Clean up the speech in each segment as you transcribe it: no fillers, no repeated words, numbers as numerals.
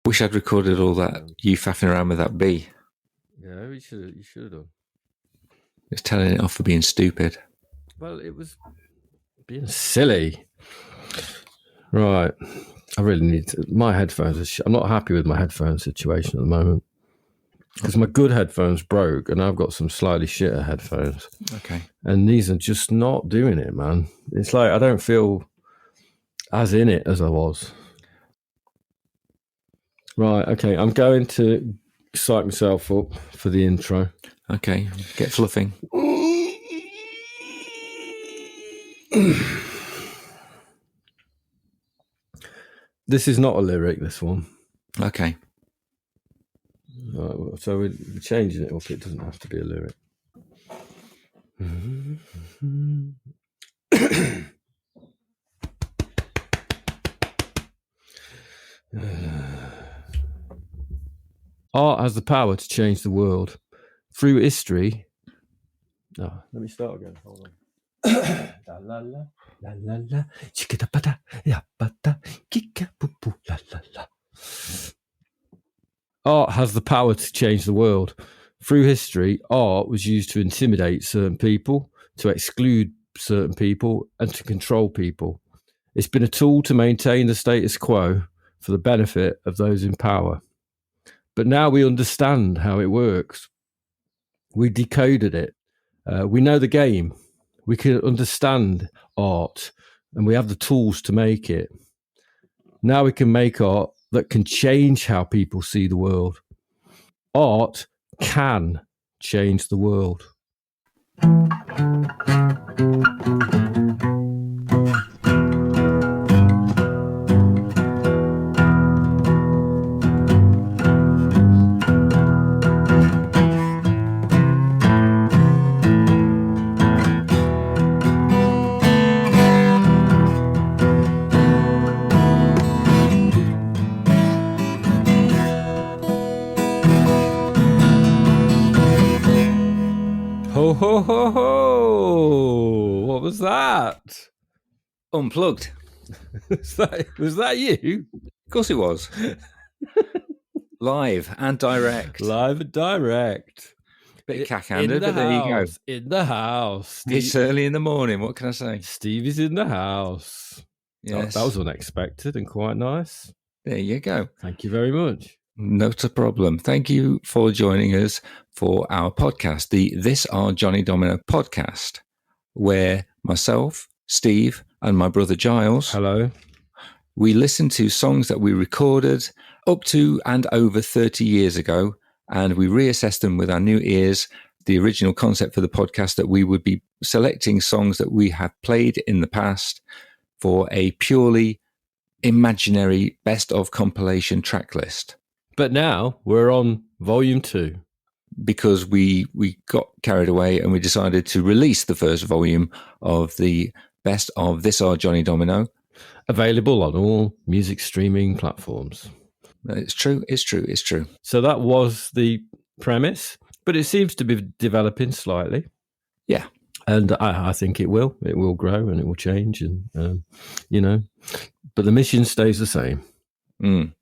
Wish I'd recorded all that, you faffing around with that bee. Yeah, you should have done. It's telling it off for being stupid. Well, it was being silly. Right. I really need my headphones. I'm not happy with my headphone situation at the moment because my good headphones broke and I've got some slightly shitter headphones. Okay. And these are just not doing it, man. It's like I don't feel as in it as I was. Right. Okay. I'm going to psych myself up for the intro. Okay. Get fluffing. This is not a lyric, this one. Okay. Right, so we're changing it up. It doesn't have to be a lyric. Art has the power to change the world. Through history... Oh, let me start again. Hold on. La la la la la la chikita pata ya pata kika poo poo la la la. Art has the power to change the world. Through history, art was used to intimidate certain people, to exclude certain people, and to control people. It's been a tool to maintain the status quo for the benefit of those in power. But now we understand how it works. We decoded it. We know the game. We can understand art, and we have the tools to make it. Now we can make art that can change how people see the world. Art can change the world. Ho, ho, ho, ho. What was that? Unplugged. Was that you? Of course it was. Live and direct. Live and direct. Bit cack-handed, but there you go. In the house. It's early in the morning. What can I say? Steve is in the house. Yes. That was unexpected and quite nice. There you go. Thank you very much. Not a problem. Thank you for joining us for our podcast, the This Are Johnny Domino podcast, where myself, Steve, and my brother Giles, hello, we listen to songs that we recorded up to and over 30 years ago, and we reassess them with our new ears. The original concept for the podcast that we would be selecting songs that we have played in the past for a purely imaginary best of compilation track list. But now we're on volume 2. Because we got carried away and we decided to release the first volume of the best of This Are Johnny Domino. Available on all music streaming platforms. It's true. So that was the premise, but it seems to be developing slightly. Yeah. And I think it will. It will grow and it will change, and but the mission stays the same. Mm.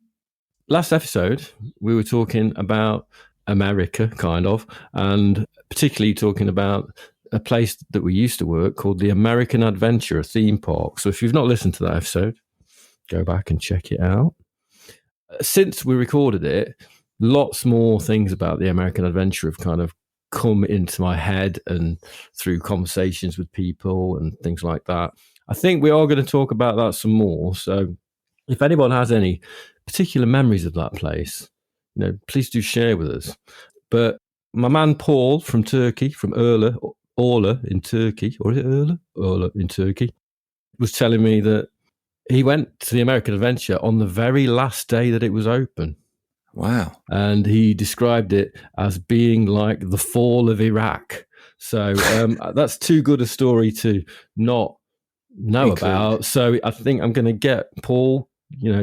Last episode, we were talking about America, kind of, and particularly talking about a place that we used to work called the American Adventure, a theme park. So if you've not listened to that episode, go back and check it out. Since we recorded it, lots more things about the American Adventure have kind of come into my head and through conversations with people and things like that. I think we are going to talk about that some more. So if anyone has any particular memories of that place, please do share with us. But my man Paul from Turkey, from Orla in Turkey, or is it Orla in Turkey, was telling me that he went to the American Adventure on the very last day that it was open. Wow. And he described it as being like the fall of Iraq. So that's too good a story to not know about. So I think I'm going to get Paul,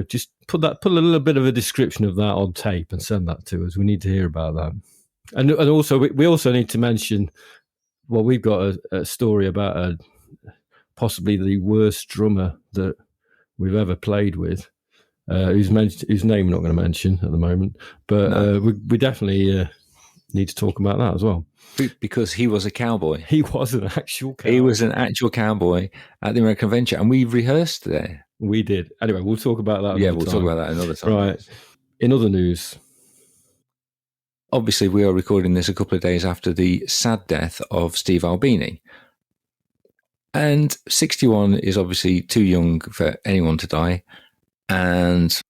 just put a little bit of a description of that on tape and send that to us. We need to hear about that. And also, we also need to mention, well, we've got a story about possibly the worst drummer that we've ever played with. whose name we're not going to mention at the moment, but No. we definitely need to talk about that as well. Because he was a cowboy. He was an actual cowboy. He was an actual cowboy at the American Adventure, and we rehearsed there. We did. Anyway, we'll talk about that. Yeah, we'll talk about that another time. Right. In other news, obviously, we are recording this a couple of days after the sad death of Steve Albini. And 61 is obviously too young for anyone to die. And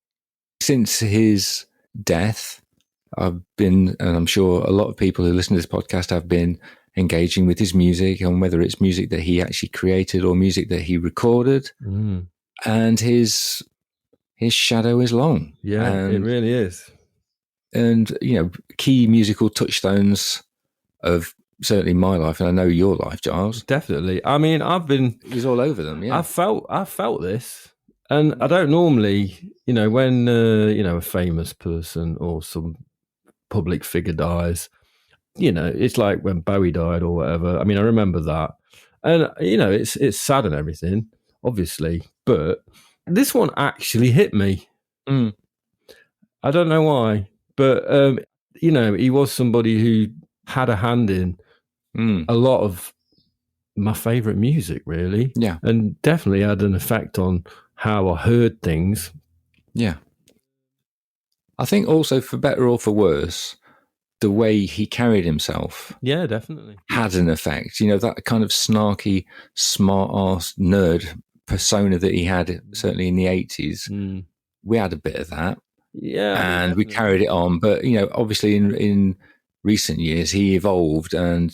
since his death, I've been, and I'm sure a lot of people who listen to this podcast have been engaging with his music, and whether it's music that he actually created or music that he recorded. And his shadow is long. Yeah, it really is. And, key musical touchstones of certainly my life, and I know your life, Giles. Definitely. I mean, He's all over them, yeah. I felt this. And I don't normally, when, a famous person or some public figure dies, it's like when Bowie died or whatever. I mean, I remember that. And, it's sad and everything, obviously. But this one actually hit me. I don't know why. But, he was somebody who had a hand in a lot of my favourite music, really. Yeah. And definitely had an effect on how I heard things. Yeah. I think also, for better or for worse, the way he carried himself. Yeah, definitely. Had an effect. That kind of snarky, smart-ass nerd persona that he had, certainly in the 80s. We had a bit of that. Yeah. And we carried it on. But, obviously in recent years, he evolved and,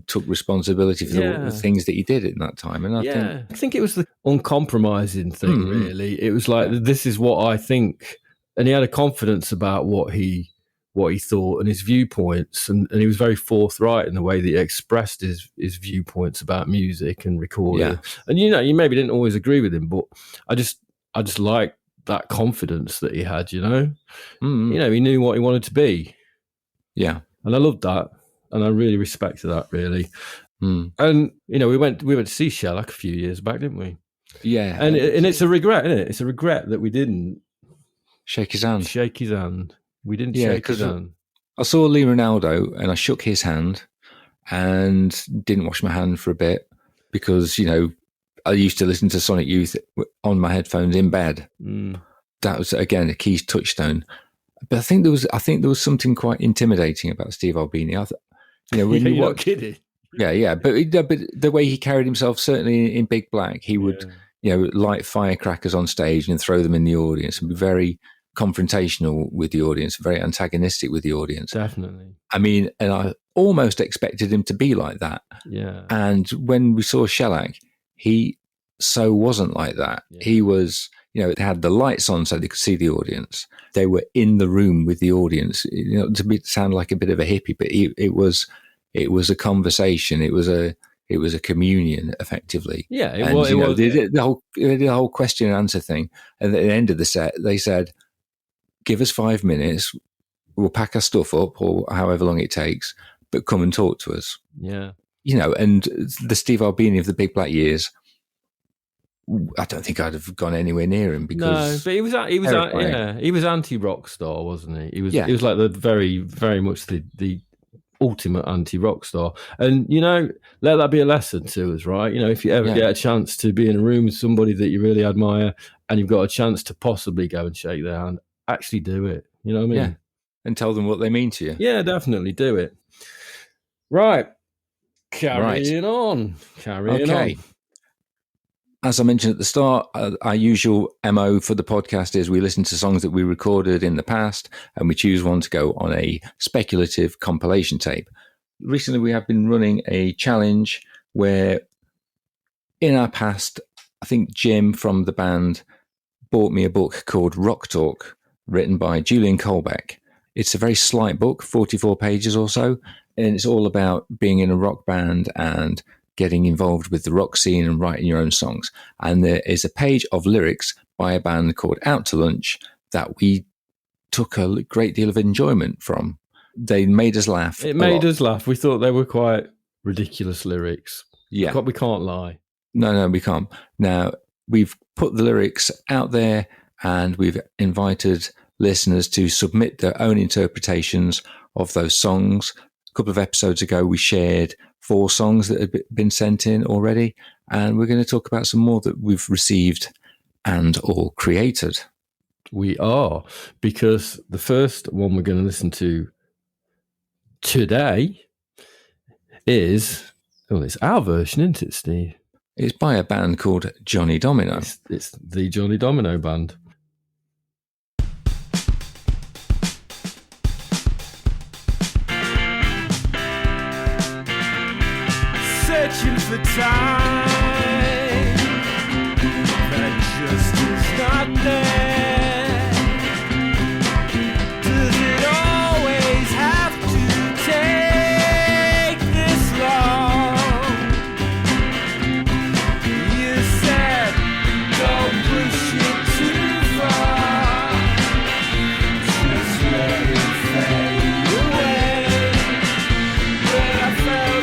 took responsibility for the things that he did in that time. And I think it was the uncompromising thing, really. It was like, this is what I think. And he had a confidence about what he thought and his viewpoints. And he was very forthright in the way that he expressed his viewpoints about music and recording. Yeah. And, you maybe didn't always agree with him, but I just liked that confidence that he had, He knew what he wanted to be. Yeah. And I loved that. And I really respected that, really. And, we went to see Shellac a few years back, didn't we? Yeah. And it's a regret, isn't it? It's a regret that we didn't shake his hand. We didn't shake his hand. I saw Lee Ronaldo and I shook his hand and didn't wash my hand for a bit because, I used to listen to Sonic Youth on my headphones in bed. That was, again, a key touchstone. But I think there was something quite intimidating about Steve Albini. When you're not kidding. Yeah. But the way he carried himself, certainly in Big Black, he would, light firecrackers on stage and throw them in the audience and be very confrontational with the audience, very antagonistic with the audience. Definitely. I mean, and I almost expected him to be like that. Yeah. And when we saw Shellac, he so wasn't like that. Yeah. He was, it had the lights on so they could see the audience. They were in the room with the audience. To sound like a bit of a hippie, but it was a conversation. It was a communion, effectively. Yeah, They did the whole question and answer thing. And at the end of the set, they said, "Give us 5 minutes. We'll pack our stuff up, or however long it takes, but come and talk to us." Yeah. And the Steve Albini of the Big Black years, I don't think I'd have gone anywhere near him because but he was anti-rock star, wasn't he? He was like the very, very much the ultimate anti-rock star. And let that be a lesson to us, right? If you ever get a chance to be in a room with somebody that you really admire and you've got a chance to possibly go and shake their hand, actually do it. You know what I mean? Yeah. And tell them what they mean to you. Yeah, definitely do it. Right. Carrying on. As I mentioned at the start, our usual MO for the podcast is we listen to songs that we recorded in the past and we choose one to go on a speculative compilation tape. Recently, we have been running a challenge where in our past, I think Jim from the band bought me a book called Rock Talk, written by Julian Colbeck. It's a very slight book, 44 pages or so, and it's all about being in a rock band and getting involved with the rock scene and writing your own songs. And there is a page of lyrics by a band called Out to Lunch that we took a great deal of enjoyment from. They made us laugh. It made us laugh. We thought they were quite ridiculous lyrics. Yeah. We can't lie. No, we can't. Now, we've put the lyrics out there and we've invited listeners to submit their own interpretations of those songs. A couple of episodes ago, we shared 4 songs that had been sent in already, and we're going to talk about some more that we've received and or created. We are, because the first one we're going to listen to today is, it's our version, isn't it, Steve? It's by a band called Johnny Domino. It's the Johnny Domino band. Searching for time that just is not there. Does it always have to take this long? You said don't push it too far, just let it fade away. But I felt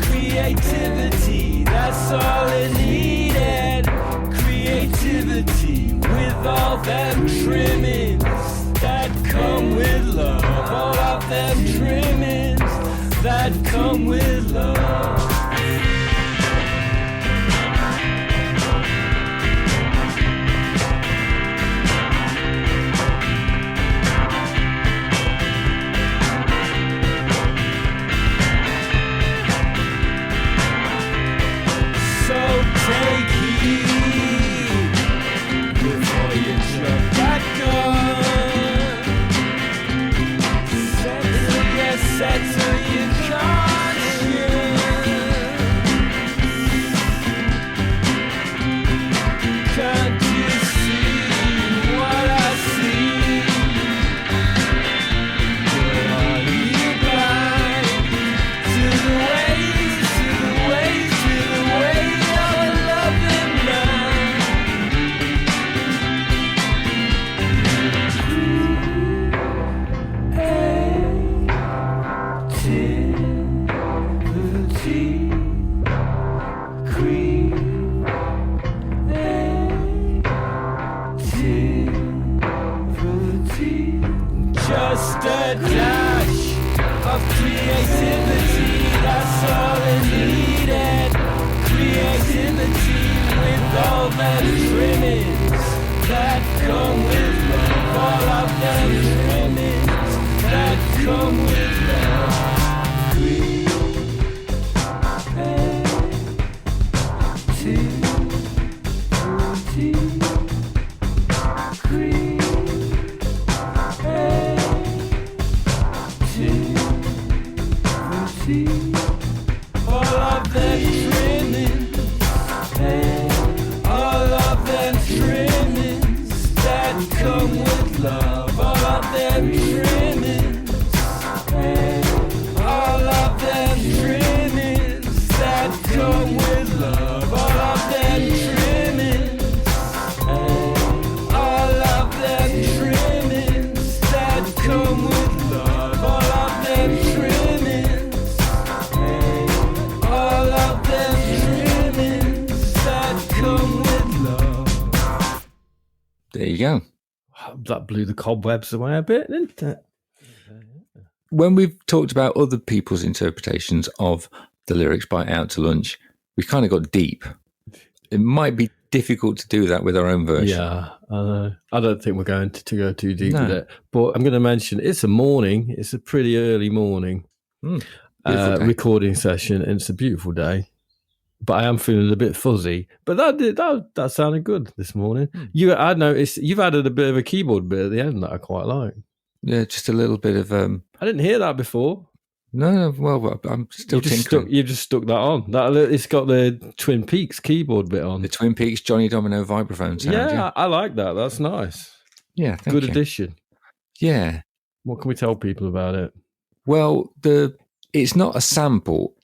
creativity, that's all it needed. Creativity with all them trimmings that come with love. All of them trimmings that come with love. Take heed before you jump back on. Settle your conscience. Can't you see what I see? But are you blind to the ways, to the ways, to the ways? Just a dash of creativity, that's all it needed. Creativity with all them trimmings that come with love. All of them trimmings that come with love. All of them trimmings, all of them trimmings that come with love. All of them trimmings, all of them trimmings that come with love. All of them trimmings, all of them trimmings that come with love. All of them trimmings, all of them trimmings that come with love. There you go. That blew the cobwebs away a bit, didn't it? When we've talked about other people's interpretations of the lyrics by Out to Lunch, we kind of got deep. It might be difficult to do that with our own version. Yeah, I don't think we're going to go too deep with it. But I'm going to mention it's a morning. It's a pretty early morning recording session, and it's a beautiful day. But I am feeling a bit fuzzy. But that sounded good this morning. I noticed you've added a bit of a keyboard bit at the end that I quite like. Yeah, just a little bit of. I didn't hear that before. No, well, I'm still tinkering. You just stuck that on. It's got the Twin Peaks keyboard bit on. The Twin Peaks Johnny Domino vibraphone sound. Yeah, I like that. That's nice. Yeah, good addition. Yeah. What can we tell people about it? Well, it's not a sample.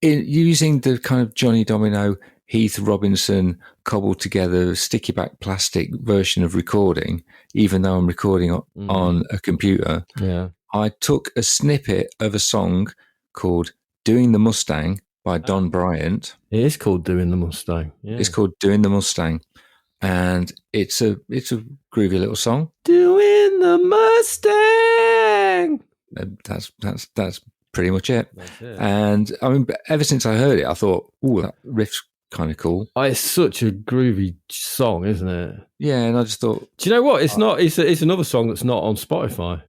Using the kind of Johnny Domino, Heath Robinson cobbled together sticky back plastic version of recording, even though I'm recording on a computer. Yeah. I took a snippet of a song called Doing the Mustang by Don Bryant. It is called Doing the Mustang. Yeah. It's called Doing the Mustang. And it's a groovy little song. Doing the Mustang. That's pretty much it. That's it. And I mean, ever since I heard it, I thought, "Ooh, that riff's kind of cool." Oh, it's such a groovy song, isn't it? Yeah, and I just thought, do you know what? It's not. It's another song that's not on Spotify.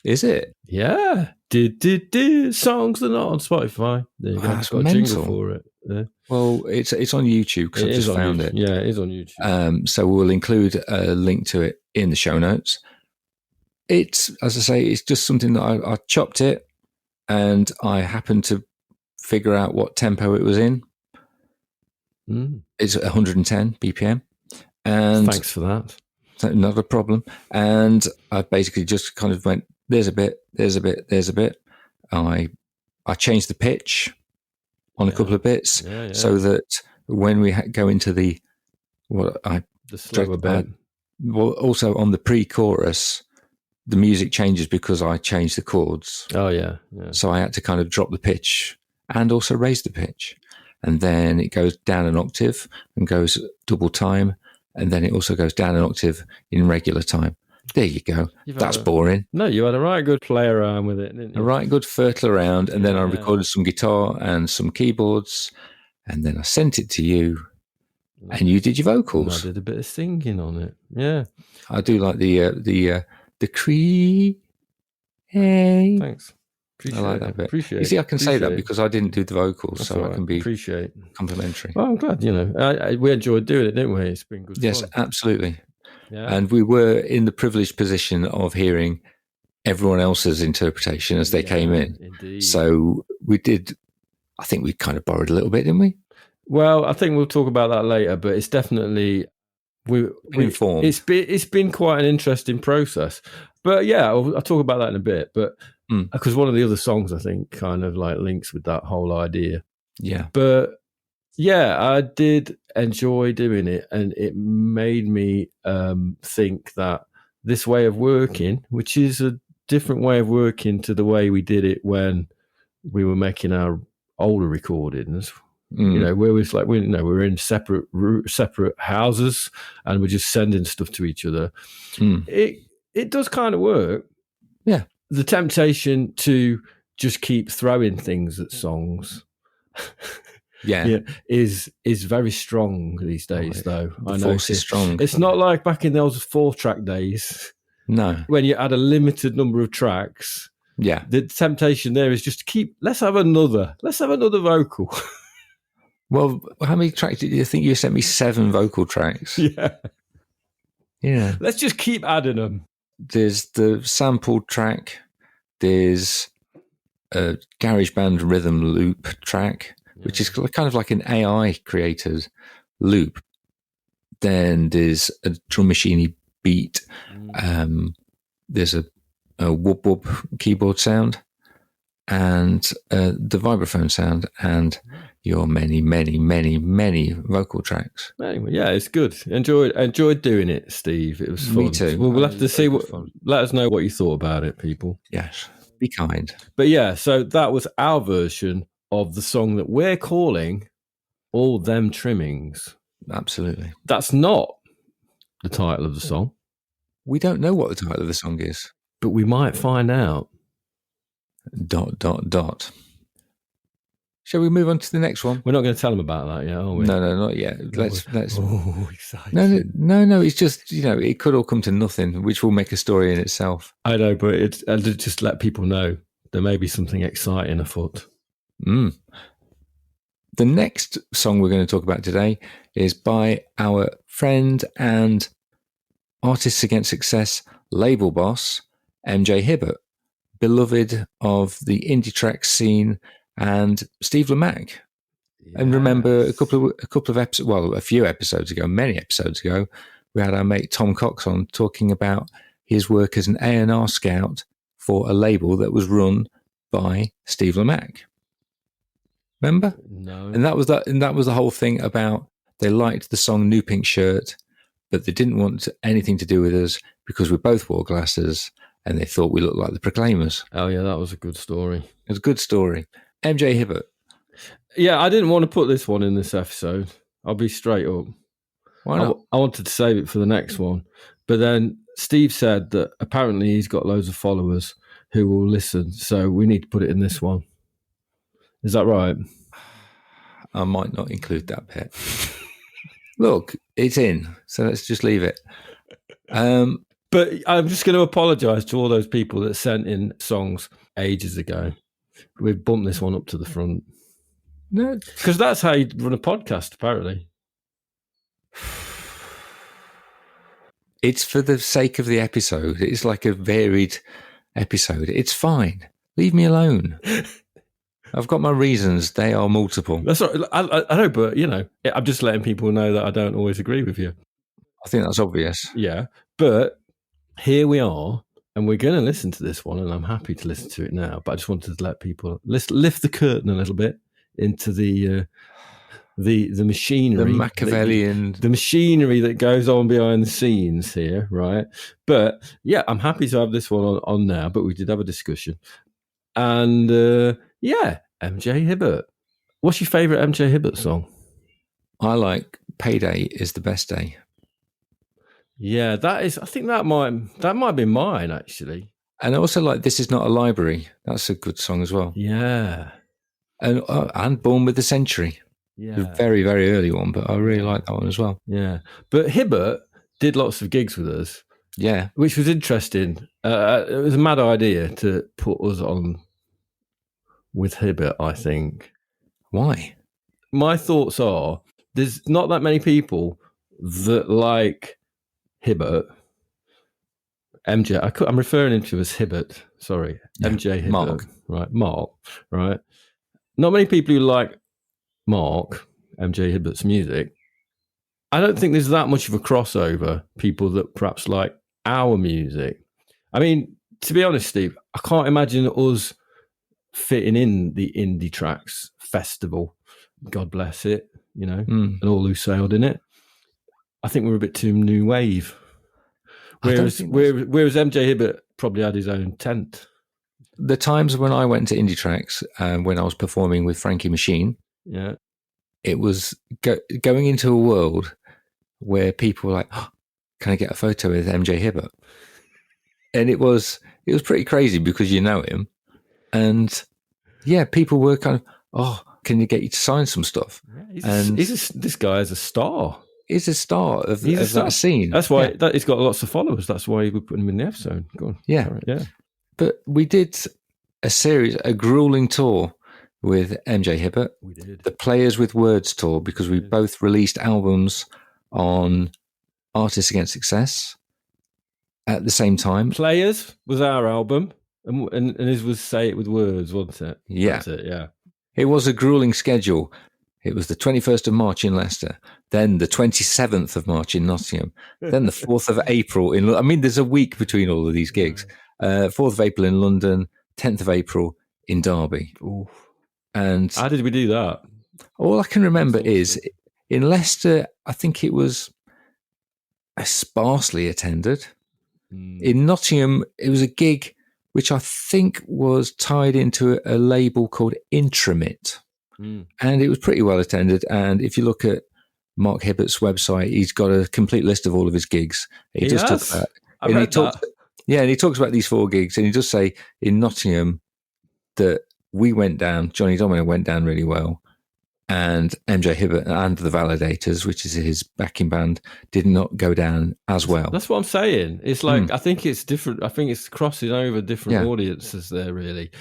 Is it? Yeah. Songs that are not on Spotify. There you go. That's Got a mental. jingle for it. Yeah. Well, it's on YouTube because I just found it. Yeah, it is on YouTube. So we'll include a link to it in the show notes. It's, as I say, it's just something that I chopped it, and I happened to figure out what tempo it was in. It's 110 BPM. And thanks for that. Not a problem. And I basically just kind of went, there's a bit, there's a bit, there's a bit. I changed the pitch on a couple of bits so that when we go into the slower bit. Well, also on the pre-chorus, the music changes because I changed the chords. Oh, yeah. So I had to kind of drop the pitch and also raise the pitch. And then it goes down an octave and goes double time. And then it also goes down an octave in regular time. There you go. That's boring. No, you had a right good play around with it, didn't you? A right good fertile around. And then I recorded some guitar and some keyboards. And then I sent it to you. And you did your vocals. I did a bit of singing on it. Yeah. I do like the Cree. Hey. Thanks. I like that bit. Appreciate you see, I can say that because I didn't do the vocals, That's so right. I can be complimentary. Well, I'm glad, we enjoyed doing it, didn't we? It's been good Yes, fun. absolutely. Yeah. And we were in the privileged position of hearing everyone else's interpretation as they came in. Indeed. So we did, I think we kind of borrowed a little bit, didn't we? Well, I think we'll talk about that later, but it's definitely informed. It's been quite an interesting process. But yeah, I'll talk about that in a bit. But because one of the other songs I think kind of like links with that whole idea. Yeah. But yeah, I did enjoy doing it, and it made me think that this way of working, which is a different way of working to the way we did it when we were making our older recordings. Where it's like we're in separate houses and we're just sending stuff to each other. It does kind of work. Yeah. The temptation to just keep throwing things at songs is very strong these days, though. The force is strong. It's not like back in those 4-track days. No. When you had a limited number of tracks. Yeah. The temptation there is just to keep, let's have another vocal. Well, how many tracks did you think you sent me? 7 vocal tracks. Yeah. Yeah. Let's just keep adding them. There's the sampled track. There's a GarageBand rhythm loop track, which is kind of like an AI created loop. Then there's a drum machine beat. There's a whoop whoop keyboard sound, and the vibraphone sound, and your many vocal tracks. Anyway, yeah, it's good. Enjoyed doing it, Steve. It was fun. Me too. Well, we'll have to see let us know what you thought about it, people. Yes, be kind. But yeah, so that was our version of the song that we're calling All Them Trimmings. Absolutely. That's not the title of the song. We don't know what the title of the song is, but we might find out. ... Shall we move on to the next one? We're not going to tell them about that yet, are we? No, not yet. Let's. Oh, exciting! No. It's just it could all come to nothing, which will make a story in itself. I know, but it's just let people know there may be something exciting afoot. The next song we're going to talk about today is by our friend and Artists Against Success label boss MJ Hibbett, beloved of the indie track scene. And Steve Lamacq. Yes. And remember a couple of episodes, well, a few episodes ago, many episodes ago, we had our mate Tom Cox on talking about his work as an A&R scout for a label that was run by Steve Lamacq. Remember? No. And that was the whole thing about they liked the song New Pink Shirt, but they didn't want anything to do with us because we both wore glasses and they thought we looked like the Proclaimers. Oh, yeah, that was a good story. It was a good story. MJ Hibbett. Yeah, I didn't want to put this one in this episode. I'll be straight up. Why not? I wanted to save it for the next one. But then Steve said that apparently he's got loads of followers who will listen, so we need to put it in this one. Is that right? I might not include that bit. Look, it's in, so let's just leave it. But I'm just going to apologise to all those people that sent in songs ages ago. We've bumped this one up to the front. No, because that's how you run a podcast, apparently. It's for the sake of the episode. It's like a varied episode. It's fine. Leave me alone. I've got my reasons. They are multiple. That's right. I know, but, I'm just letting people know that I don't always agree with you. I think that's obvious. Yeah. But here we are, and we're going to listen to this one, and I'm happy to listen to it now. But I just wanted to let people lift the curtain a little bit into the machinery, the Machiavellian, the machinery that goes on behind the scenes here, right? But yeah, I'm happy to have this one on now. But we did have a discussion, and MJ Hibbett. What's your favourite MJ Hibbett song? I like "Payday Is the Best Day." Yeah, that is. I think that might be mine actually. And I also like "This Is Not a Library." That's a good song as well. Yeah, and "Born with the Century." Yeah, a very, very early one, but I really like that one as well. Yeah, but Hibbett did lots of gigs with us. Yeah, which was interesting. It was a mad idea to put us on with Hibbett, I think. Why? My thoughts are there's not that many people that like Hibbett. MJ, I'm referring him to as Hibbett. Sorry, yeah. MJ Hibbett. Mark. Right, Mark. Right. Not many people who like Mark, MJ Hibbett's music. I don't think there's that much of a crossover, people that perhaps like our music. I mean, to be honest, Steve, I can't imagine us fitting in the Indie Tracks Festival, God bless it, and all who sailed in it. I think we're a bit too new wave. Whereas MJ Hibbett probably had his own tent. The times when I went to Indie Tracks, when I was performing with Frankie Machine, yeah, it was going into a world where people were like, oh, "Can I get a photo with MJ Hibbett?" And it was pretty crazy because you know him, and yeah, people were kind of, "Oh, can you get you to sign some stuff?" Yeah, this guy is a star. He's a star of that scene. That's why he's got lots of followers. That's why we're putting him in the episode. Go on. Yeah, sorry. Yeah. But we did a grueling tour with MJ Hibbett. We did. The Players with Words tour, because we both released albums on Artists Against Success at the same time. Players was our album, and his was Say It With Words, wasn't it? Yeah. That's it, yeah. It was a grueling schedule. It was the 21st of March in Leicester, then the 27th of March in Nottingham, then the 4th of April in... I mean, there's a week between all of these gigs. 4th of April in London, 10th of April in Derby. Ooh. And how did we do that? All I can remember is in Leicester, I think it was sparsely attended. In Nottingham, it was a gig which I think was tied into a label called Intramit. And it was pretty well attended. And if you look at Mark Hibbett's website, he's got a complete list of all of his gigs. He talks about these 4 gigs, and he does say in Nottingham that we went down, Johnny Domino went down really well, and MJ Hibbett and the Validators, which is his backing band, did not go down as well. That's what I'm saying. It's like, I think it's different. I think it's crossing over different audiences there, really.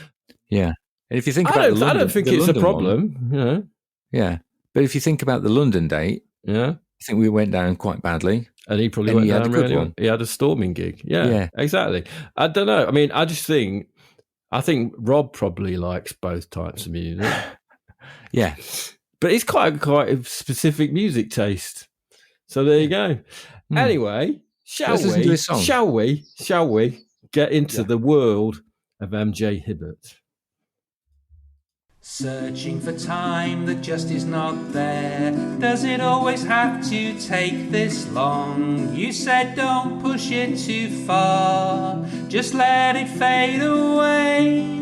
Yeah. And if you think about I don't think it's a problem, Yeah. But if you think about the London date, I think we went down quite badly. And he probably went down really well. He had a storming gig. Yeah, exactly. I don't know. I mean, I think Rob probably likes both types of music. Yeah. But it's quite a specific music taste. So there you go. Anyway, shall we get into the world of MJ Hibbett. Searching for time that just is not there. Does it always have to take this long? You said don't push it too far, just let it fade away.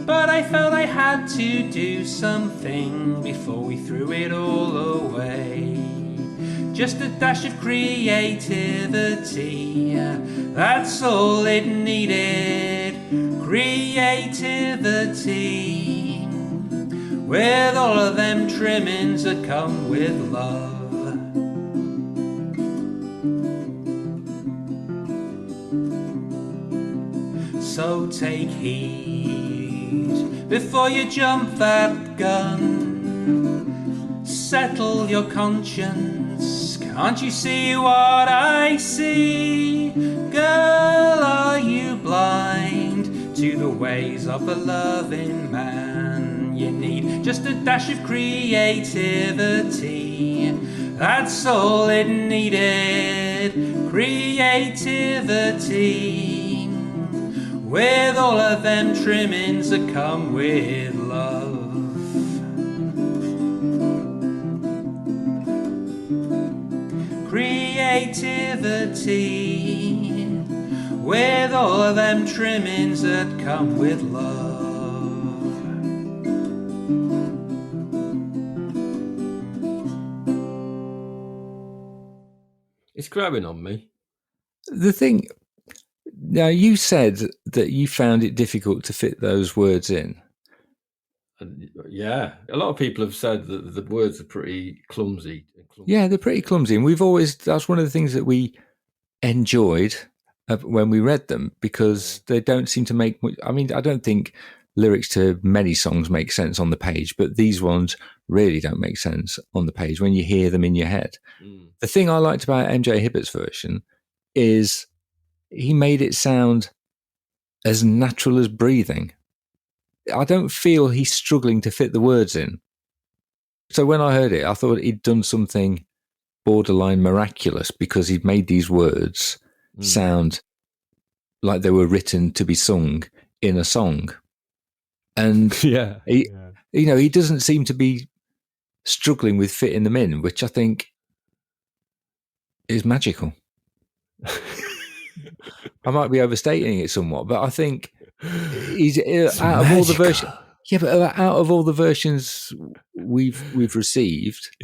But I felt I had to do something before we threw it all away. Just a dash of creativity, that's all it needed. Creativity. With all of them trimmings that come with love. So take heed before you jump that gun. Settle your conscience, can't you see what I see? Girl, are you blind to the ways of the loving man? You need just a dash of creativity, that's all it needed. Creativity. With all of them trimmings that come with love. Creativity. With all of them trimmings that come with love. It's growing on me. The thing, now you said that you found it difficult to fit those words in. Yeah, a lot of people have said that the words are pretty clumsy. Yeah, they're pretty clumsy. And that's one of the things that we enjoyed when we read them, because they don't seem to make much. I mean, I don't think lyrics to many songs make sense on the page, but these ones really don't make sense on the page when you hear them in your head. The thing I liked about MJ Hibbett's version is he made it sound as natural as breathing. I don't feel he's struggling to fit the words in. So when I heard it, I thought he'd done something borderline miraculous, because he'd made these words sound like they were written to be sung in a song. And he doesn't seem to be struggling with fitting them in, which I think is magical. I might be overstating it somewhat, but I think he's out of all the versions. Yeah, but out of all the versions we've received,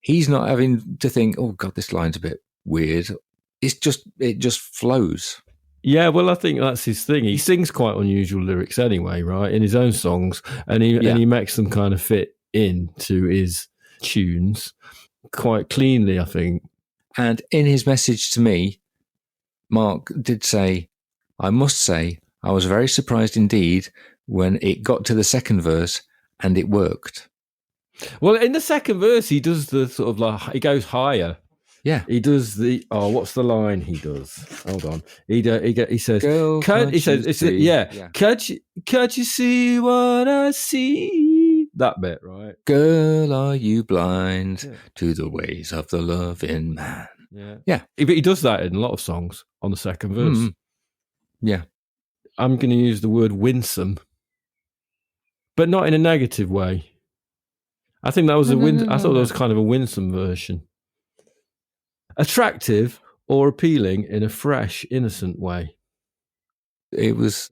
he's not having to think, oh God, this line's a bit weird. It just flows. Yeah, well, I think that's his thing. He sings quite unusual lyrics anyway, right, in his own songs, and he makes them kind of fit into his tunes quite cleanly, I think. And in his message to me, Mark did say, I must say, I was very surprised indeed when it got to the second verse and it worked. Well, in the second verse, he does the sort of like, he goes higher. Yeah. He does what's the line he does? Hold on. He says, Girl, can't you see what I see? That bit, right? Girl, are you blind to the ways of the loving man? Yeah. He does that in a lot of songs on the second verse. Yeah. I'm going to use the word winsome, but not in a negative way. I think that was I thought that was kind of a winsome version. Attractive or appealing in a fresh, innocent way. It was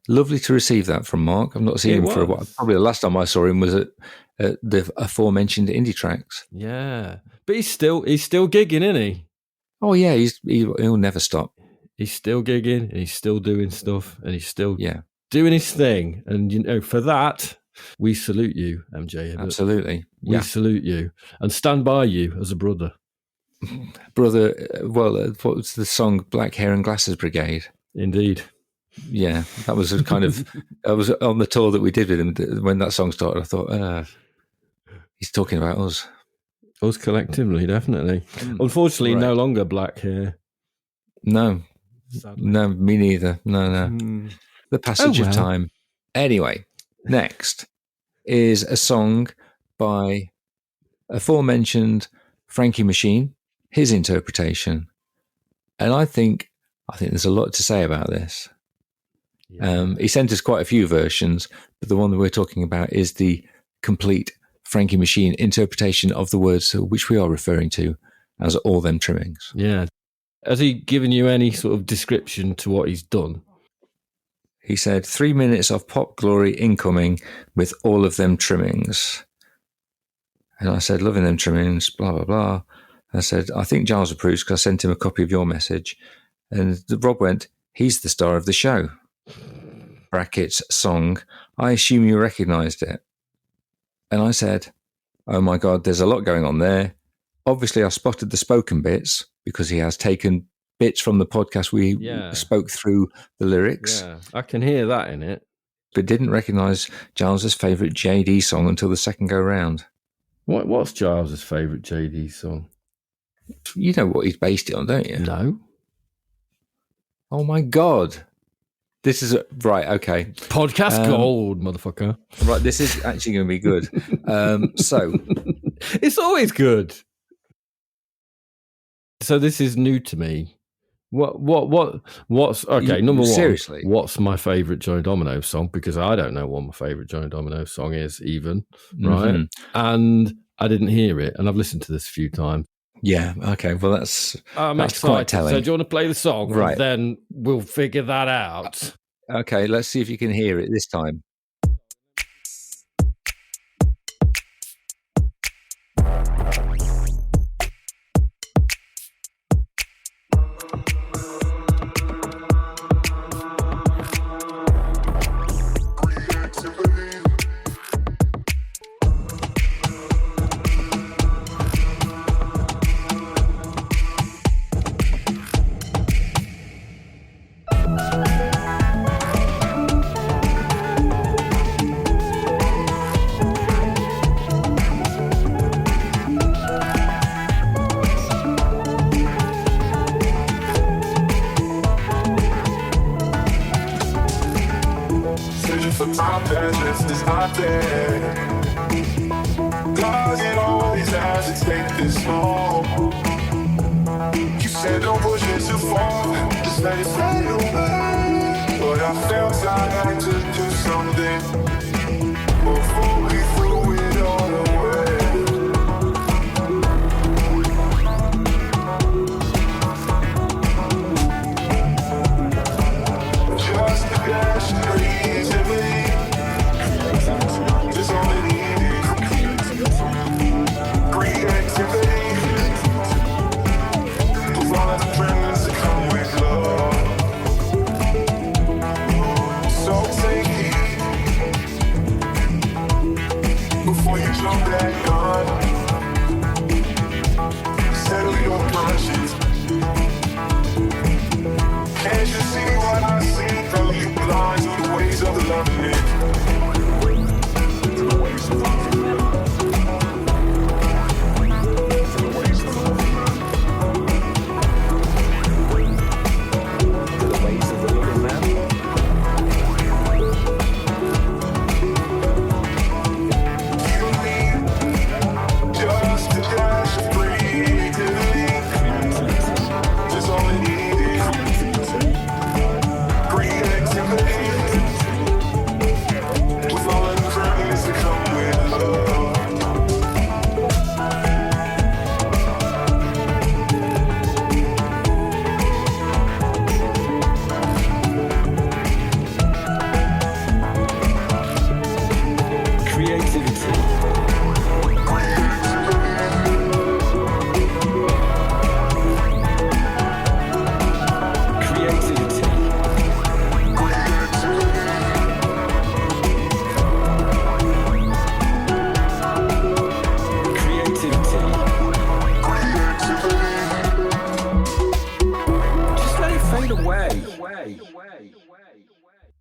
lovely to receive that from Mark. I've not seen him for a while. Probably the last time I saw him was at the aforementioned Indie Tracks. Yeah, but he's still gigging, isn't he? Oh yeah, he'll never stop. He's still gigging, and he's still doing stuff, and he's still doing his thing. And for that, we salute you, MJ Hibbett. Absolutely, we salute you and stand by you as a brother. Brother, what was the song? Black Hair and Glasses Brigade. Indeed. Yeah, that was a kind of. I was on the tour that we did with him when that song started. I thought, he's talking about us. Us collectively, definitely. Unfortunately, no longer black hair. No. Sadly. No, me neither. No. The passage of time. Anyway, next is a song by aforementioned Frankie Machine, his interpretation. And I think there's a lot to say about this. He sent us quite a few versions, but the one that we're talking about is the complete Frankie Machine interpretation of the words which we are referring to as All Them Trimmings. Yeah. Has he given you any sort of description to what he's done? He said, 3 minutes of pop glory incoming with All of Them Trimmings. And I said, loving them trimmings, blah, blah, blah. I said, I think Giles approves because I sent him a copy of your message. And Rob went, he's the star of the show. Brackets, song. I assume you recognised it. And I said, oh my God, there's a lot going on there. Obviously, I spotted the spoken bits because he has taken bits from the podcast we spoke through the lyrics. Yeah, I can hear that in it. But didn't recognise Giles's favourite JD song until the second go round. What's Giles's favourite JD song? You know what he's based it on, don't you? No. Oh my God. This is right. Okay. Podcast gold, motherfucker. Right. This is actually going to be good. So it's always good. So this is new to me. What's okay? Number one, seriously, what's my favourite Johnny Domino song? Because I don't know what my favourite Johnny Domino song is, even right. And I didn't hear it, and I've listened to this a few times. Yeah. Okay. Well, that's quite telling. So do you want to play the song? Right. Then we'll figure that out. Okay. Let's see if you can hear it this time.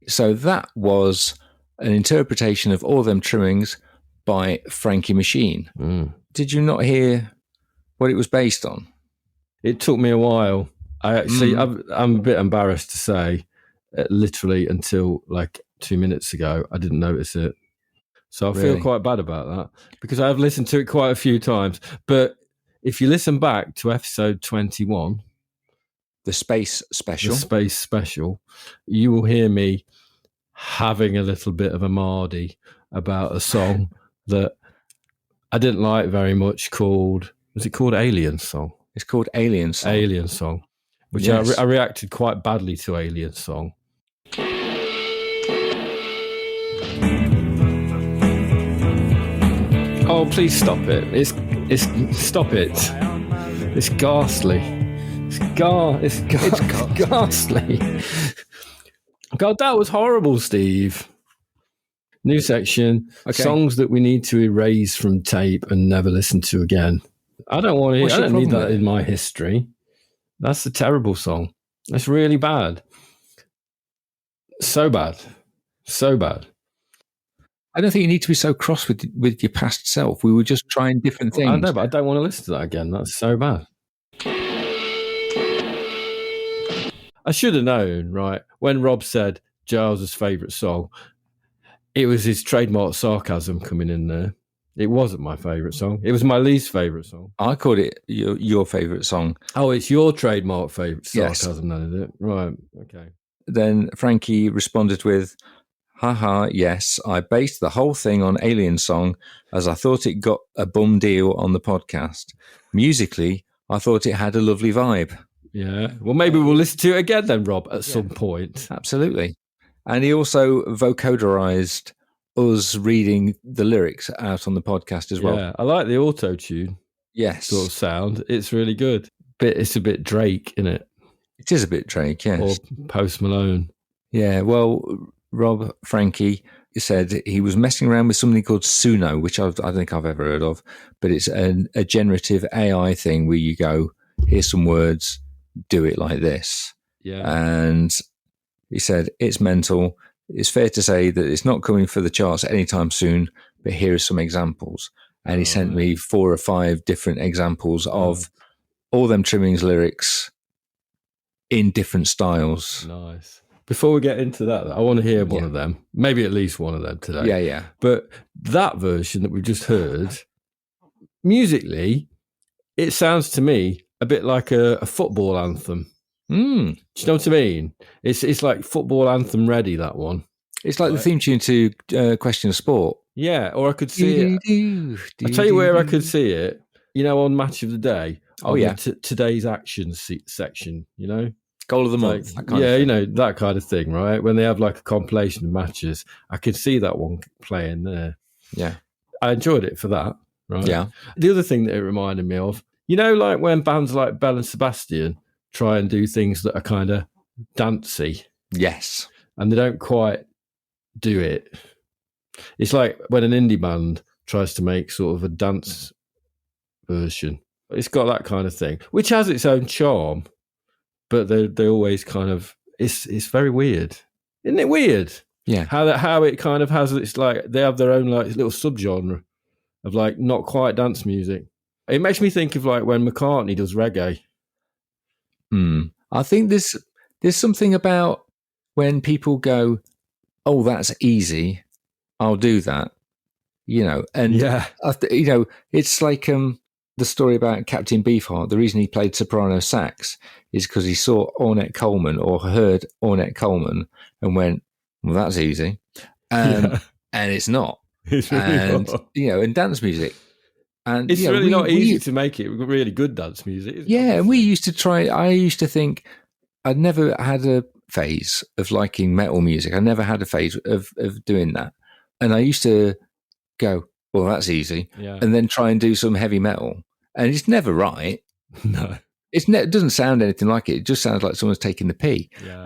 So that was an interpretation of All Them Trimmings by Frankie Machine. Did you not hear what it was based on? It took me a while. I'm a bit embarrassed to say, literally until like 2 minutes ago, I didn't notice it. So I feel quite bad about that because I've listened to it quite a few times. But if you listen back to episode 21, the Space Special. The Space Special, you will hear me having a little bit of a mardy about a song that I didn't like very much was it called Alien Song? It's called Alien Song. Alien Song, which Yes. I reacted quite badly to Alien Song. Oh, please stop it. It's stop it. It's ghastly. It's ghastly. God, that was horrible, Steve. New section. Okay. Songs that we need to erase from tape and never listen to again. I don't want to hear. What's I your don't need problem that with in my history. That's a terrible song. That's really bad. So bad. So bad. I don't think you need to be so cross with your past self. We were just trying different things. I know, but I don't want to listen to that again. That's so bad. I should have known, right? When Rob said Giles' favourite song, it was his trademark sarcasm coming in there. It wasn't my favourite song. It was my least favourite song. I called it your favourite song. Oh, it's your trademark favourite Yes. sarcasm, then, is it? Right, okay. Then Frankie responded with, haha, yes, I based the whole thing on Alien Song as I thought it got a bum deal on the podcast. Musically, I thought it had a lovely vibe. Yeah. Well, maybe we'll listen to it again then, Rob, at some point. Absolutely. And he also vocoderized us reading the lyrics out on the podcast as well. Yeah, I like the auto-tune Yes. sort of sound. It's really good. It's a bit Drake, in it? It is a bit Drake, yes. Or Post Malone. Yeah, well, Rob Frankie said he was messing around with something called Suno, which I think I've ever heard of, but it's a generative AI thing where you go, here's some words, do it like this. Yeah. And he said, it's mental. It's fair to say that it's not coming for the charts anytime soon, but here are some examples. And he sent me 4 or 5 different examples of all Them Trimmings lyrics in different styles. Nice. Before we get into that, I want to hear one of them, maybe at least one of them today. Yeah, yeah. But that version that we've just heard, musically, it sounds to me a bit like a football anthem. Do you know what I mean? It's like football anthem ready, that one. It's like the theme tune to Question of Sport. Yeah, or I could see it. I'll tell you where I could see it, on Match of the Day. Oh, yeah. Today's action section, Goal of the month. Like, that kind of thing. that kind of thing, right? When they have like a compilation of matches, I could see that one playing there. Yeah. I enjoyed it for that, right? Yeah. The other thing that it reminded me of, like when bands like Bell and Sebastian try and do things that are kind of dancey. Yes. And they don't quite do it. It's like when an indie band tries to make sort of a dance version. It's got that kind of thing, which has its own charm, but they always kind of, it's very weird. Isn't it weird? Yeah. How it kind of has, it's like they have their own like little subgenre of like not quite dance music. It makes me think of like when McCartney does reggae. I think there's something about when people go, oh, that's easy, I'll do that, and it's like the story about Captain Beefheart. The reason he played soprano sax is because he saw Ornette Coleman or heard Ornette Coleman and went, well, that's easy, and it's not. It's really not. And dance music. And it's really not easy to make it really good dance music. And we used to try. I used to think I'd never had a phase of liking metal music. I never had a phase of doing that. And I used to go, well, that's easy. Yeah. And then try and do some heavy metal. And it's never right. No. It doesn't sound anything like it. It just sounds like someone's taking the pee. Yeah.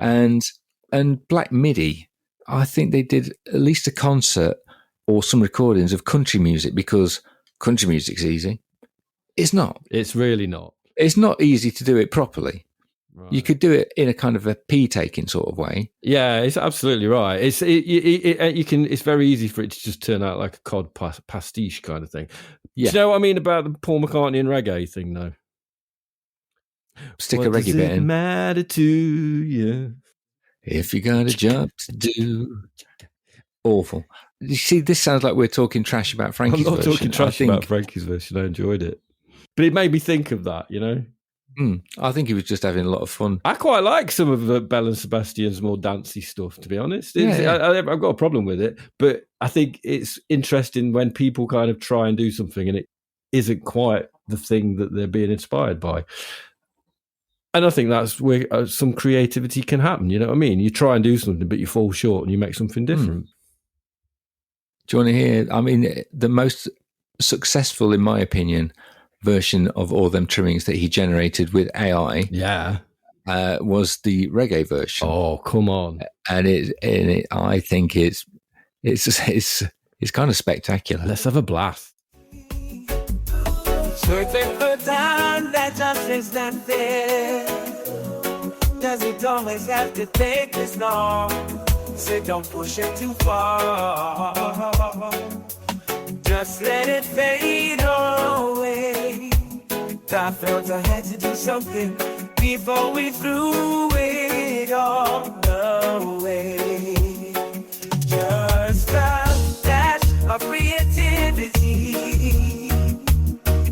And Black Midi, I think they did at least a concert or some recordings of country music because country music's easy. It's not. It's really not. It's not easy to do it properly. Right. You could do it in a kind of a pee-taking sort of way. Yeah, it's absolutely right. It's very easy for it to just turn out like a cod pastiche kind of thing. Yeah. Do you know what I mean about the Paul McCartney and reggae thing, though? Stick a reggae bit in. Matter to you if you got a job to do? Awful. You see, this sounds like we're talking trash about Frankie's version. I'm not talking trash about Frankie's version. I enjoyed it. But it made me think of that, I think he was just having a lot of fun. I quite like some of Bell and Sebastian's more dancey stuff, to be honest. Yeah. I've got a problem with it, but I think it's interesting when people kind of try and do something and it isn't quite the thing that they're being inspired by. And I think that's where some creativity can happen. You know what I mean? You try and do something, but you fall short and you make something different. Do you want to hear? I mean, the most successful, in my opinion, version of All Them Trimmings that he generated with AI, was the reggae version. Oh, come on! And I think it's kind of spectacular. Let's have a blast. Searching for time that just is not there. Does it always have to take this long? Say don't push it too far. Just let it fade away. I felt I had to do something before we threw it all away. Just a dash of creativity.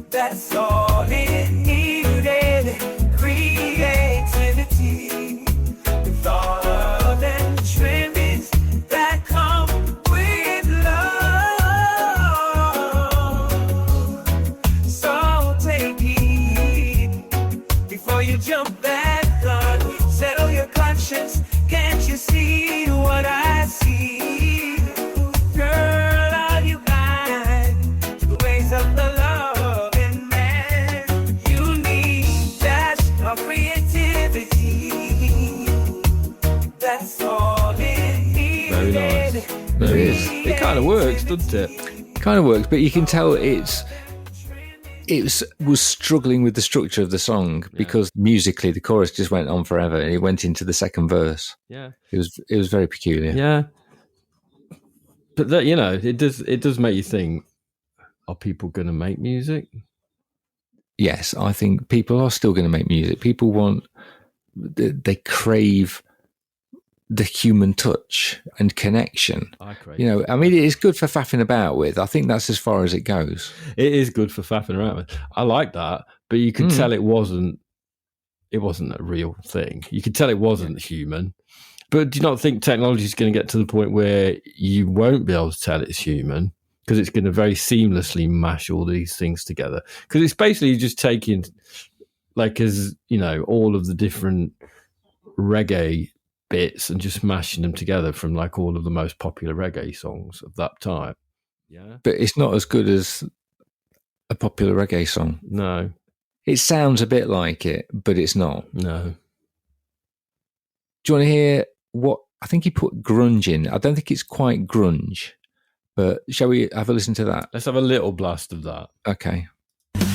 That's all it needed. Creativity. With all of them trimmings that come with love. So take heed before you jump that gun. Settle your conscience. Can't you see what I see? Girl, are you blind to the ways of the loving man? You need dash of creativity. That's all it needed. Very nice. There it is. It kind of works, doesn't it? Kind of works, but you can tell it was struggling with the structure of the song because musically the chorus just went on forever and it went into the second verse. Yeah, it was very peculiar. Yeah, but that, you know, it does make you think: are people going to make music? Yes, I think people are still going to make music. People they crave the human touch and connection. I crave. You know, I mean, it's good for faffing about with. I think that's as far as it goes. It is good for faffing around with. I like that, but you could tell it wasn't a real thing. You could tell it wasn't human. But do you not think technology is going to get to the point where you won't be able to tell it's human because it's going to very seamlessly mash all these things together? Because it's basically just taking, like, as you know, all of the different reggae bits and just mashing them together from like all of the most popular reggae songs of that time. Yeah, but it's not as good as a popular reggae song. No, it sounds a bit like it, but it's not. No. Do you want to hear what I think he put grunge in? I don't think it's quite grunge, but shall we have a listen to that? Let's have a little blast of that. Okay.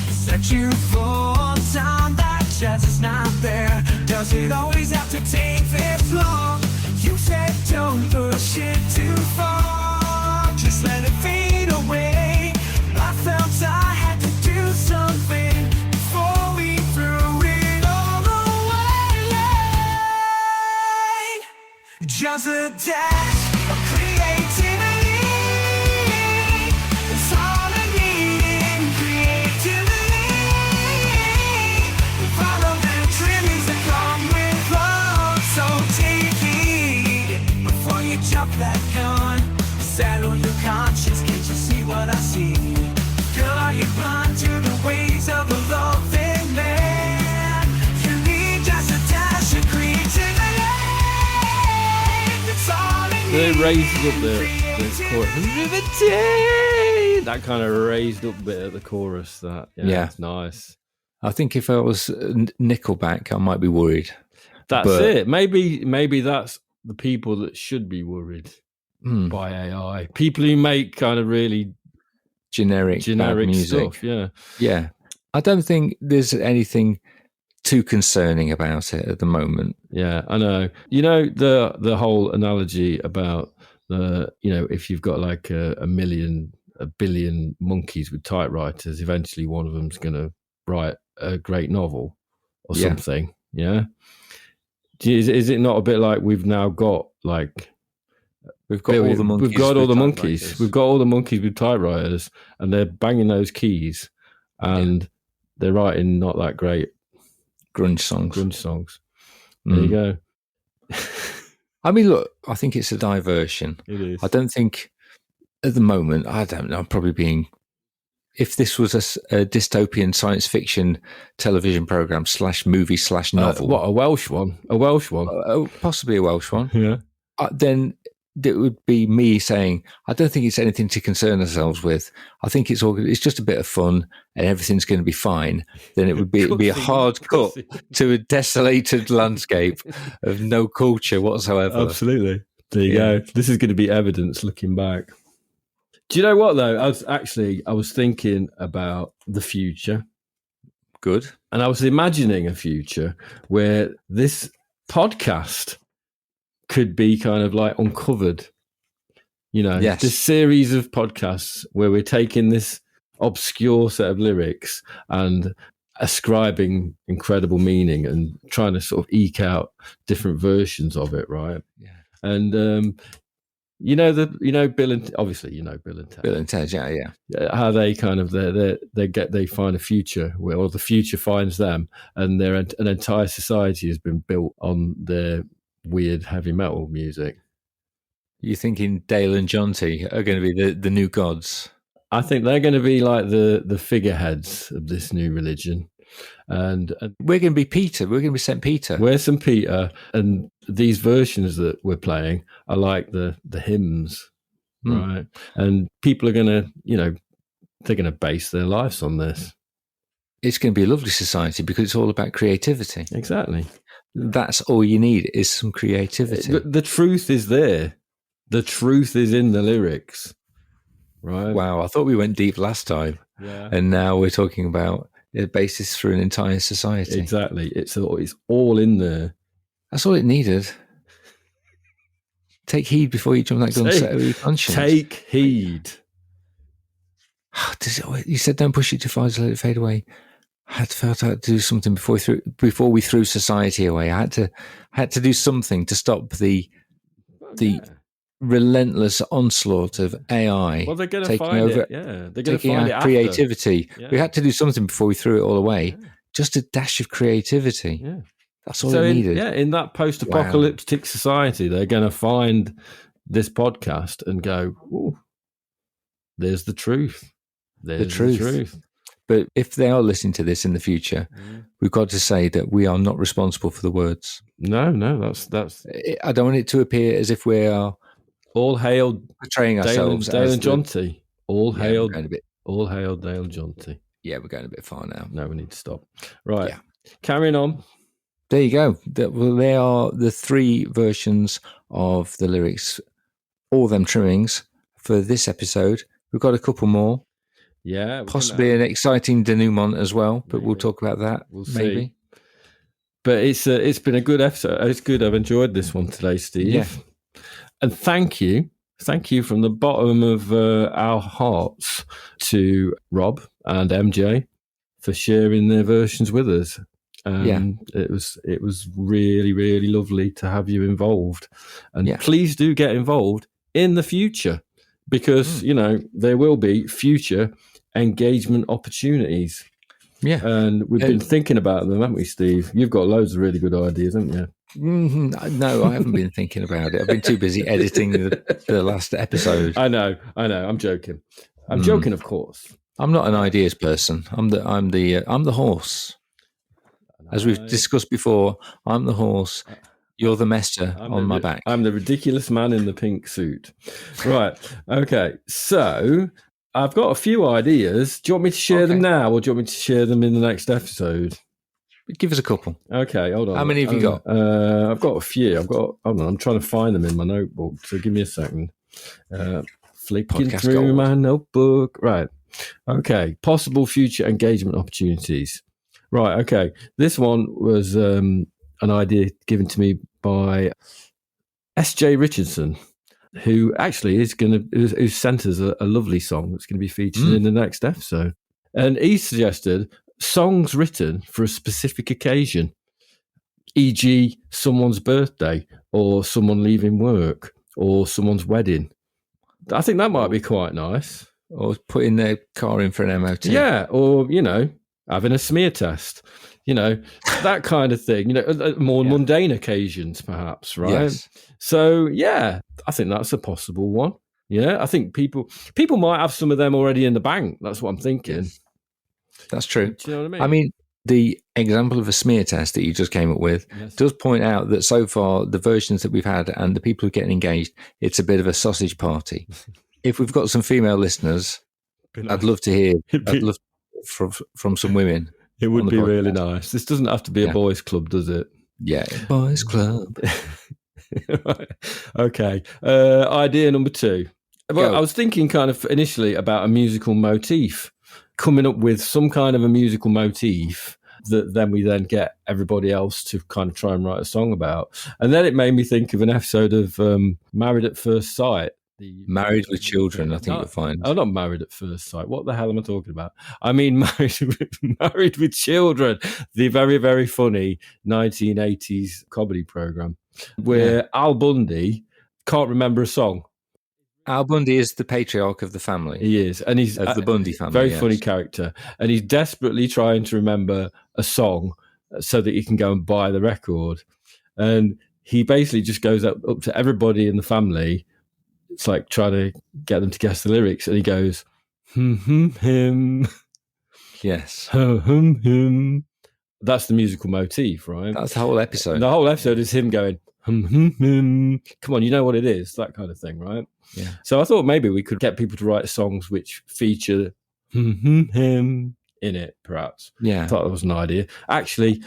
Searching for time that just is not there. Does it always have to take this long? You said don't push it too far. Just let it fade away. I felt I had to do something before we threw it all away. Just a dash of creativity. It's all I need. Creativity. Follow the trimmings that come with love. So take heed before you jump that gun. Settle your conscience. Can't you see what I see? Girl, are you blind to the ways of the loving man? You need just a dash of creativity. It's all I need. It raises up the chorus. That kind of raised up bit at the chorus. That it's nice. I think if I was Nickelback, I might be worried. That's it. Maybe that's the people that should be worried by AI. People who make kind of really generic music. Stuff. Yeah. Yeah. I don't think there's anything too concerning about it at the moment. Yeah, I know. You know, the whole analogy about if you've got like a billion monkeys with typewriters, eventually one of them's going to write a great novel or something. Yeah. Is it not a bit like we've now got like we've got all the monkeys? We've got all the monkeys. We've got all the monkeys with typewriters, and they're banging those keys, and they're writing not that great Grunge songs. Grunge songs. There you go. I mean, look, I think it's a diversion. It is. I don't think at the moment, I don't know, I'm probably being, if this was a dystopian science fiction television program / movie / novel. What, a Welsh one? A Welsh one? Possibly a Welsh one. Yeah. Then it would be me saying, I don't think it's anything to concern ourselves with. I think it's just a bit of fun and everything's going to be fine. Then it would be a hard cut to a desolated landscape of no culture whatsoever. Absolutely. There you go. This is going to be evidence looking back. Do you know what, though? I was thinking about the future. Good. And I was imagining a future where this podcast could be kind of like uncovered. Yes. This series of podcasts where we're taking this obscure set of lyrics and ascribing incredible meaning and trying to sort of eke out different versions of it, right? Yeah. And Bill and obviously Bill and Ted. Bill and Ted, yeah. How they kind of they find a future or the future finds them, and an entire society has been built on their weird heavy metal music. You're thinking Dale and Jonty are going to be the new gods? I think they're going to be like the figureheads of this new religion. And we're going to be Peter. We're going to be St. Peter. We're St. Peter. And these versions that we're playing are like the hymns, right? And people are going to, they're going to base their lives on this. It's going to be a lovely society because it's all about creativity. Exactly. That's all you need is some creativity. The truth is there. The truth is in the lyrics, right? Wow, I thought we went deep last time. Yeah. And now we're talking about the basis for an entire society. Exactly. It's all in there. That's all it needed. Take heed before you jump that gun. Set your conscience. Take heed. You said don't push it too far, just let it fade away. I felt I had to do something before we threw society away. I had to do something to stop the relentless onslaught of AI. Well, they're going to taking find over, it. Yeah, they're going to taking find our it creativity. After. Yeah. We had to do something before we threw it all away. Yeah. Just a dash of creativity. Yeah, that's all it needed. In that post-apocalyptic society, they're going to find this podcast and go, "Ooh, there's the truth. There's the truth." But if they are listening to this in the future, we've got to say that we are not responsible for the words. No, that's. I don't want it to appear as if we are all hail portraying ourselves. Dale and Jonty. All hail Dale and Jonty. Yeah, we're going a bit far now. No, we need to stop. Right, carrying on. There you go. They are the three versions of the lyrics, all them trimmings for this episode. We've got a couple more. Yeah, possibly an exciting denouement as well, but we'll talk about that. We'll maybe. See. But it's been a good episode. It's good. I've enjoyed this one today, Steve. Yeah. And thank you from the bottom of our hearts to Rob and MJ for sharing their versions with us. It was really, really lovely to have you involved. And please do get involved in the future because there will be future engagement opportunities. Yeah. And we've been thinking about them, haven't we, Steve? You've got loads of really good ideas, haven't you? No, I haven't been thinking about it. I've been too busy editing the last episode. I know. I'm joking. I'm joking, of course. I'm not an ideas person. I'm the horse. As we've discussed before, I'm the horse. You're the messer on my back. I'm the ridiculous man in the pink suit. Right. Okay. So I've got a few ideas. Do you want me to share them now or do you want me to share them in the next episode? Give us a couple. Okay, hold on. How many have you got? I've got a few. Hold on. I'm trying to find them in my notebook. So give me a second. Flicking Podcast through gold. my notebook. Right. Okay. Possible future engagement opportunities. Right. Okay. This one was an idea given to me by S.J. Richardson, who actually who sent us a lovely song that's going to be featured in the next episode. And he suggested songs written for a specific occasion, e.g. someone's birthday or someone leaving work or someone's wedding. I think that might be quite nice. Or putting their car in for an MOT. Yeah, or, having a smear test, that kind of thing, more mundane occasions, perhaps, right? Yes. So, yeah, I think that's a possible one. Yeah, I think people might have some of them already in the bank. That's what I'm thinking. Yes. That's true. Do you know what I mean? I mean, the example of a smear test that you just came up with does point out that so far the versions that we've had and the people who are getting engaged, it's a bit of a sausage party. If we've got some female listeners, I'd love to hear. I'd love from some women. It would be really nice. This doesn't have to be a boys' club, does it? Yeah, boys' club. Right. Okay. Idea number 2. Well, I was thinking kind of initially about a musical motif, coming up with some kind of a musical motif that then we then get everybody else to kind of try and write a song about. And then it made me think of an episode of Married at First Sight. Married with Children, I think you'll find. Oh, not Married at First Sight. What the hell am I talking about? I mean, Married with Children, the very, very funny 1980s comedy program where Al Bundy can't remember a song. Al Bundy is the patriarch of the family. He is. And he's of the Bundy family. Very funny character. And he's desperately trying to remember a song so that he can go and buy the record. And he basically just goes up to everybody in the family. It's like trying to get them to guess the lyrics. And he goes, him. Yes. Him. That's the musical motif, right? That's the whole episode. The whole episode is him going, him. Come on, you know what it is, that kind of thing, right? Yeah. So I thought maybe we could get people to write songs which feature him in it, perhaps. Yeah. I thought that was an idea. Actually,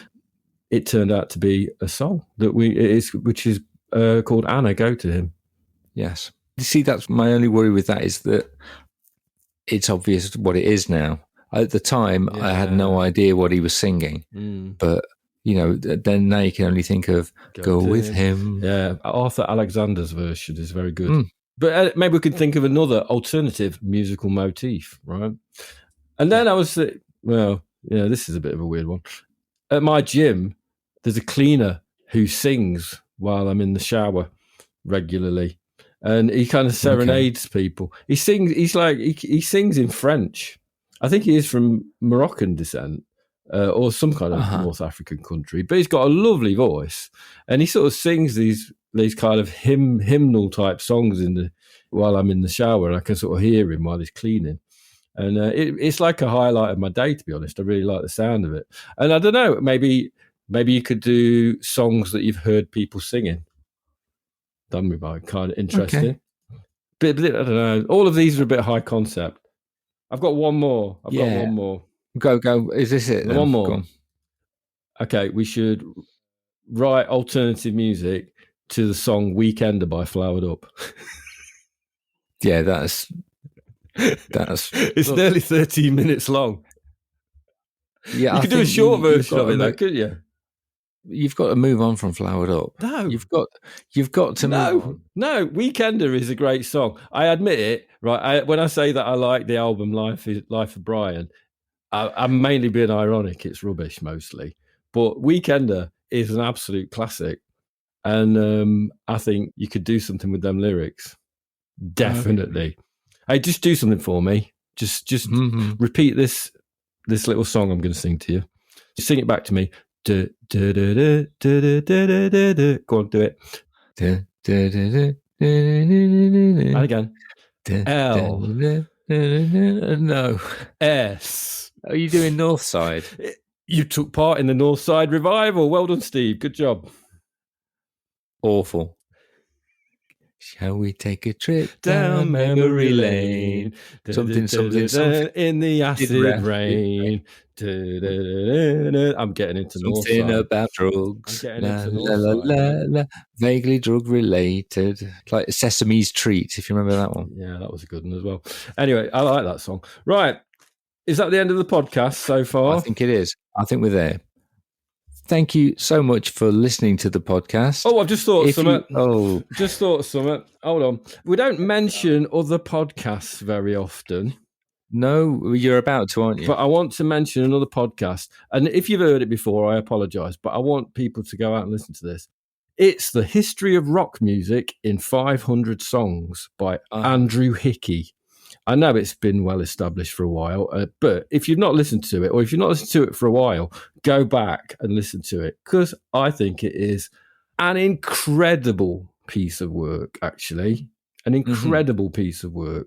it turned out to be a song which is called Anna, Go to Him. Yes. You see, that's my only worry with that is that it's obvious what it is now. At the time, I had no idea what he was singing. But, then now you can only think of Go with him. Yeah, Arthur Alexander's version is very good. But maybe we could think of another alternative musical motif, right? And then I was, this is a bit of a weird one. At my gym, there's a cleaner who sings while I'm in the shower regularly. And he kind of serenades people. He sings. He sings in French. I think he is from Moroccan descent or some kind of North African country. But he's got a lovely voice, and he sort of sings these kind of hymnal type songs while I'm in the shower, and I can sort of hear him while he's cleaning. And it's like a highlight of my day, to be honest. I really like the sound of it. And I don't know, maybe you could do songs that you've heard people singing. Done with my kind of interesting. Okay. But I don't know. All of these are a bit high concept. I've got one more. Got one more. Go. Is this it? One more. Okay, we should write alternative music to the song Weekender by Flowered Up. Yeah, that's it's nearly 13 minutes long. Yeah, you could do a short version of it, though, couldn't you? You've got to move on from Flowered Up. No, you've got to move on. No, Weekender is a great song. I admit it. Right, when I say that I like the album Life of Brian, I'm mainly being ironic. It's rubbish mostly, but Weekender is an absolute classic, and I think you could do something with them lyrics. Definitely. Okay. Hey, just do something for me. Just repeat this little song I'm going to sing to you. Just sing it back to me. Go on, do it. And again. L. No. S. Are you doing North Side? You took part in the North Side revival. Well done, Steve. Good job. Awful. Shall we take a trip down memory lane? Something in the acid rain. I'm getting into North Side. Something about drugs. Vaguely drug related. Like Sesame's Treat, if you remember that one. Yeah, that was a good one as well. Anyway, I like that song. Right. Is that the end of the podcast so far? I think it is. I think we're there. Thank you so much for listening to the podcast. Oh, I've just thought of something. Just thought of something. Hold on. We don't mention other podcasts very often. No, you're about to, aren't you? But I want to mention another podcast. And if you've heard it before, I apologise. But I want people to go out and listen to this. It's The History of Rock Music in 500 Songs by Andrew Hickey. I know it's been well established for a while, but if you've not listened to it, or if you've not listened to it for a while, go back and listen to it, because I think it is an incredible piece of work, actually. An incredible piece of work.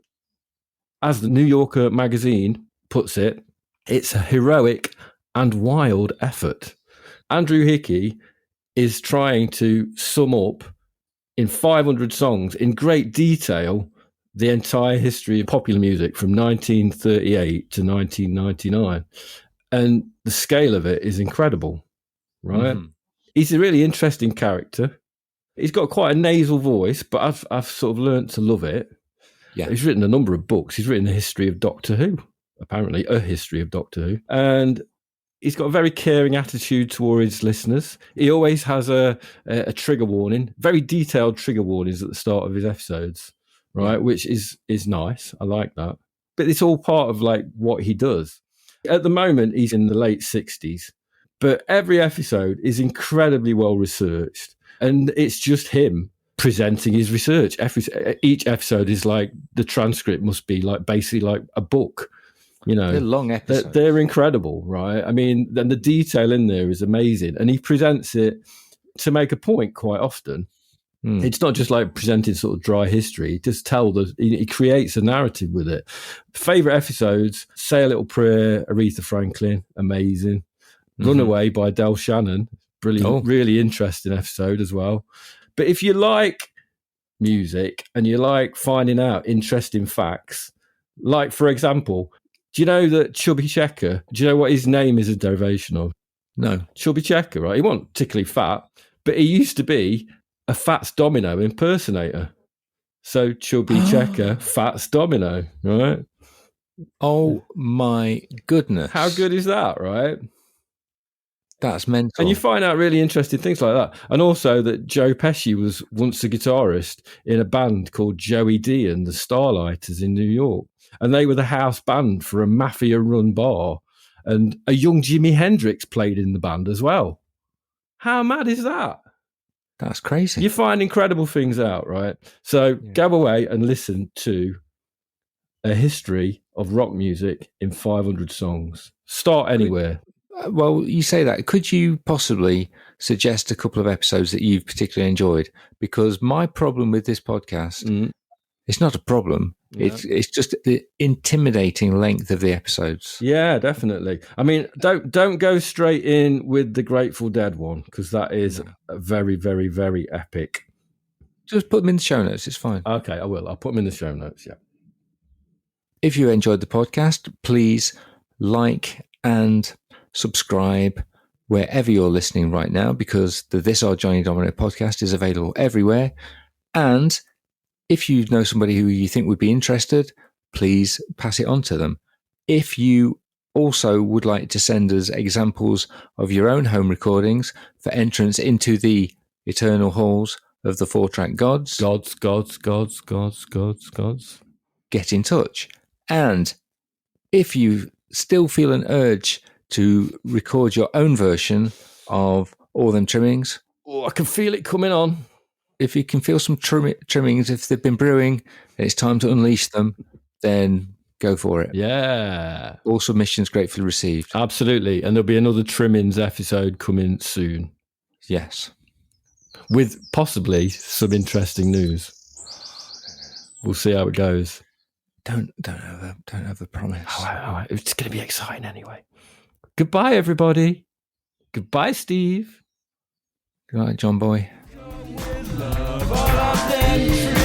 As the New Yorker magazine puts it, it's a heroic and wild effort. Andrew Hickey is trying to sum up in 500 songs in great detail the entire history of popular music from 1938 to 1999. And the scale of it is incredible, right? He's a really interesting character. He's got quite a nasal voice, but I've sort of learnt to love it. Yeah. He's written a number of books. He's written a history of Doctor Who, apparently a history of Doctor Who. And he's got a very caring attitude towards listeners. He always has a trigger warning, very detailed trigger warnings at the start of his episodes, right? Which is nice. I like that. But it's all part of like what he does. At the moment, he's in the late 60s, but every episode is incredibly well researched. And it's just him presenting his research. Each episode is like, the transcript must be like basically like a book. You know, they're long episodes. They're incredible, right? I mean, then the detail in there is amazing. And he presents it to make a point quite often. It's not just like presenting sort of dry history. He just he creates a narrative with it. Favorite episodes: Say a Little Prayer, Aretha Franklin, amazing. Runaway by Del Shannon, brilliant, really interesting episode as well. But if you like music and you like finding out interesting facts, like for example, do you know that Chubby Checker, do you know what his name is a derivation of? No. Chubby Checker, right? He wasn't particularly fat, but he used to be a Fats Domino impersonator. So Chubby Checker, Fats Domino, right? Oh my goodness. How good is that, right? That's mental. And you find out really interesting things like that. And also that Joe Pesci was once a guitarist in a band called Joey D and the Starlighters in New York. And they were the house band for a mafia-run bar. And a young Jimi Hendrix played in the band as well. How mad is that? That's crazy. You find incredible things out, right? So go away and listen to a history of rock music in 500 songs. Start anywhere. Well, you say that. Could you possibly suggest a couple of episodes that you've particularly enjoyed? Because my problem with this podcast, it's not a problem. Yeah. It's just the intimidating length of the episodes. Yeah, definitely. I mean, don't go straight in with the Grateful Dead one, because that is very, very, very epic. Just put them in the show notes. It's fine. Okay, I will. I'll put them in the show notes, yeah. If you enjoyed the podcast, please like and subscribe wherever you're listening right now, because the This Are Johnny Domino podcast is available everywhere. And if you know somebody who you think would be interested, please pass it on to them. If you also would like to send us examples of your own home recordings for entrance into the eternal halls of the four-track gods, get in touch. And if you still feel an urge to record your own version of All Them Trimmings, oh, I can feel it coming on. If you can feel some trimmings, if they've been brewing and it's time to unleash them, then go for it. Yeah. All submissions gratefully received. Absolutely. And there'll be another Trimmings episode coming soon. Yes. With possibly some interesting news. We'll see how it goes. Don't have a promise. Oh, it's going to be exciting anyway. Goodbye, everybody. Goodbye, Steve. Good night, John Boy. All of them